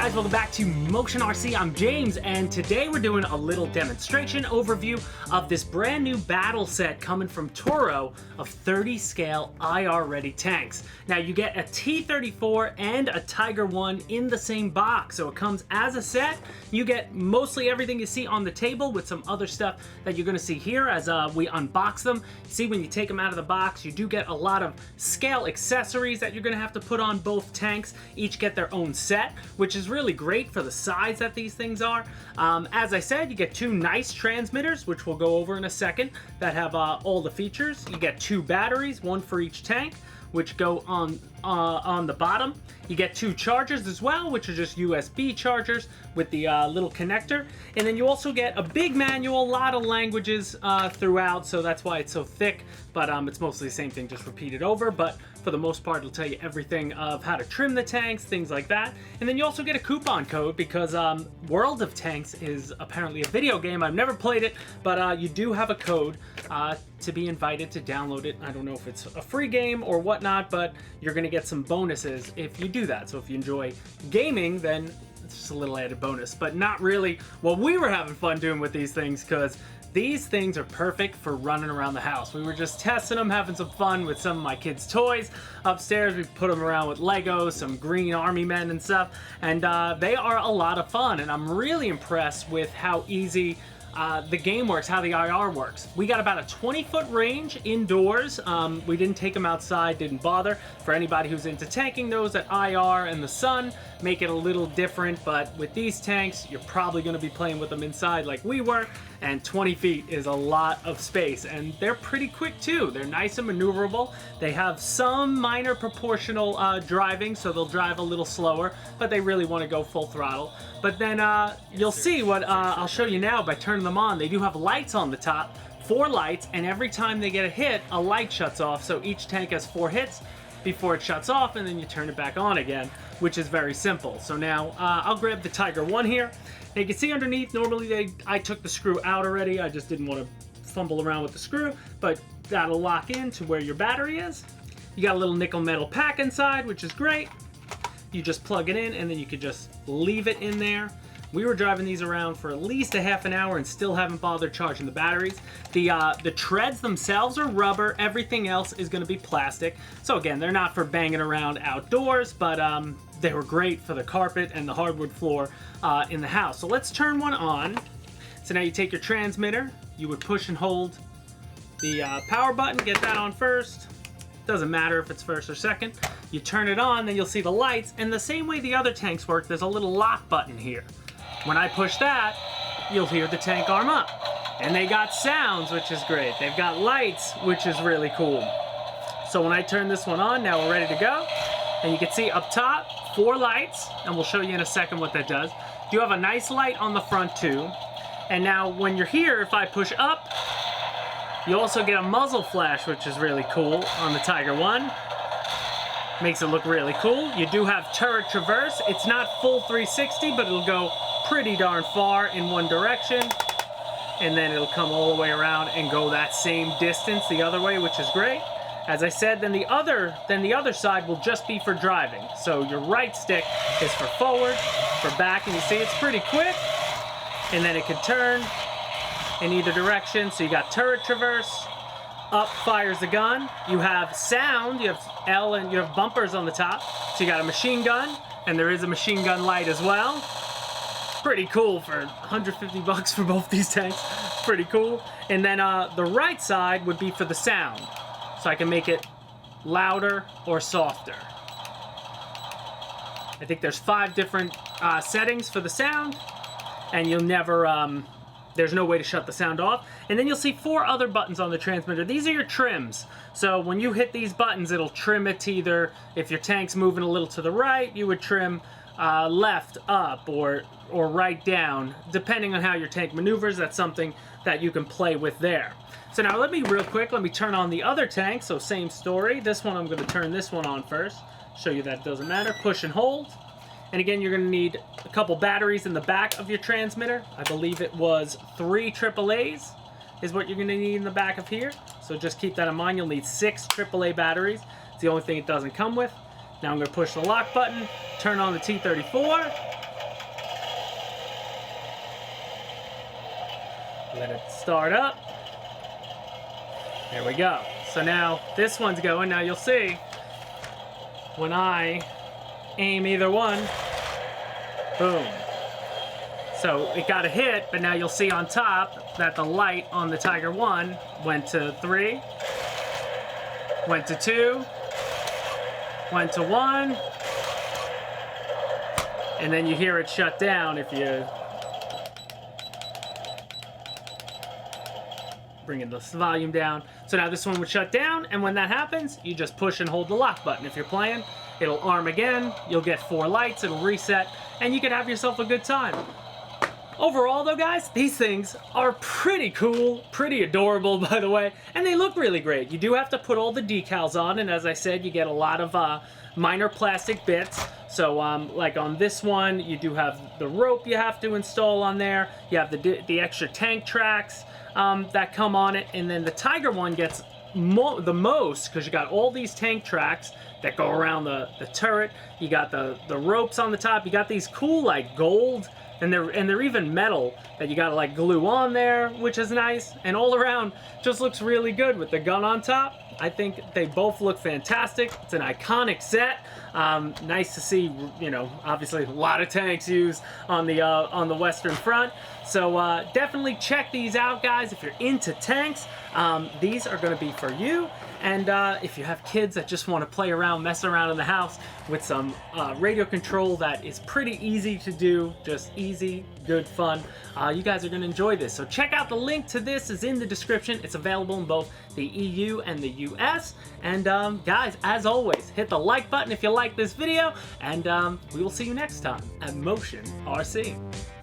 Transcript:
guys, welcome back to Motion RC. I'm James, and today we're doing a little demonstration overview of this brand new battle set coming from Torro of 30 scale IR ready tanks. Now you get a T-34 and a Tiger 1 in the same box, so it comes as a set. You get mostly everything you see on the table with some other stuff that you're going to see here as we unbox them. See, when you take them out of the box, you do get a lot of scale accessories that you're going to have to put on both tanks. Each get their own set, which is really great for the size that these things are. As I said, you get two nice transmitters, which we'll go over in a second, that have all the features. You get two batteries, one for each tank, which go on the bottom. You get two chargers as well, which are just USB chargers with the little connector. And then you also get a big manual, a lot of languages throughout, so that's why it's so thick. But it's mostly the same thing, just repeated over. But for the most part, it'll tell you everything of how to trim the tanks, things like that. And then you also get a coupon code because World of Tanks is apparently a video game. I've never played it, but you do have a code to be invited to download it. I don't know if it's a free game or whatnot, but you're going to get some bonuses if you do that. So if you enjoy gaming, then it's just a little added bonus, but not really what we were having fun doing with these things, because these things are perfect for running around the house. We were just testing them, having some fun with some of my kids' toys. Upstairs, we put them around with Legos, some green army men and stuff, and they are a lot of fun, and I'm really impressed with how easy the game works, how the IR works. We got about a 20-foot range indoors. We didn't take them outside, didn't bother. For anybody who's into tanking knows that IR and the sun make it a little different, but with these tanks, you're probably going to be playing with them inside like we were, and 20 feet is a lot of space, and they're pretty quick too. They're nice and maneuverable. They have some minor proportional driving, so they'll drive a little slower, but they really want to go full throttle. But then you'll see what I'll show you now by turning them on. They do have lights on the top, 4 lights, and every time they get a hit, a light shuts off. So each tank has 4 hits before it shuts off, and then you turn it back on again, which is very simple. So now I'll grab the Tiger 1 here. Now you can see underneath, normally I took the screw out already. I just didn't want to fumble around with the screw, but that'll lock in to where your battery is. You got a little nickel metal pack inside, which is great. You just plug it in, and then you could just leave it in there. We were driving these around for at least a half an hour and still haven't bothered charging the batteries. The treads themselves are rubber. Everything else is going to be plastic. So again, they're not for banging around outdoors, but they were great for the carpet and the hardwood floor in the house. So let's turn one on. So now you take your transmitter. You would push and hold the power button. Get that on first. Doesn't matter if it's first or second. You turn it on, then you'll see the lights. And the same way the other tanks work, there's a little lock button here. When I push that, you'll hear the tank arm up. And they got sounds, which is great. They've got lights, which is really cool. So when I turn this one on, now we're ready to go. And you can see up top, 4 lights, and we'll show you in a second what that does. You have a nice light on the front too. And now when you're here, if I push up, you also get a muzzle flash, which is really cool on the Tiger 1. Makes it look really cool. You do have turret traverse. It's not full 360, but it'll go pretty darn far in one direction. And then it'll come all the way around and go that same distance the other way, which is great. As I said, then the other side will just be for driving. So your right stick is for forward, for back, and you see it's pretty quick. And then it can turn in either direction. So you got turret traverse, up fires the gun. You have sound, you have L, and you have bumpers on the top. So you got a machine gun, and there is a machine gun light as well. Pretty cool for 150 bucks for both these tanks. Pretty cool. And then the right side would be for the sound. So I can make it louder or softer. I think there's 5 different settings for the sound, and you'll never, there's no way to shut the sound off. And then you'll see 4 other buttons on the transmitter. These are your trims. So when you hit these buttons, it'll trim it to either, if your tank's moving a little to the right, you would trim left, up, or right down. Depending on how your tank maneuvers, that's something that you can play with there. So now let me turn on the other tank. So same story. This one, I'm going to turn this one on first. Show you that it doesn't matter. Push and hold. And again, you're going to need a couple batteries in the back of your transmitter. I believe it was 3 AAAs is what you're going to need in the back of here. So just keep that in mind. You'll need 6 AAA batteries. It's the only thing it doesn't come with. Now I'm going to push the lock button, turn on the T-34, Let it start up. There we go. So now this one's going. Now you'll see when I aim either one, boom. So it got a hit, but now you'll see on top that the light on the Tiger 1 went to 3, went to 2, went to 1, and then you hear it shut down if you bringing the volume down. So now this one would shut down, and when that happens, you just push and hold the lock button. If you're playing, it'll arm again, you'll get 4 lights, it'll reset, and you can have yourself a good time. Overall though, guys, these things are pretty cool, pretty adorable, by the way, and they look really great. You do have to put all the decals on, and as I said, you get a lot of minor plastic bits. So like on this one, you do have the rope you have to install on there. You have the extra tank tracks that come on it, and then the Tiger one gets the most because you got all these tank tracks that go around the turret. You got the ropes on the top. You got these cool like gold, and they're even metal that you gotta like glue on there, which is nice. And all around just looks really good with the gun on top. I think they both look fantastic. It's an iconic set. Nice to see, you know, obviously a lot of tanks used on the Western Front. So definitely check these out, guys. If you're into tanks, these are going to be for you. And if you have kids that just want to play around, mess around in the house with some radio control that is pretty easy to do, just easy, good fun, you guys are going to enjoy this. So check out the link to this is in the description. It's available in both the EU and the US. And guys, as always, hit the like button if you like this video, and we will see you next time at Motion RC.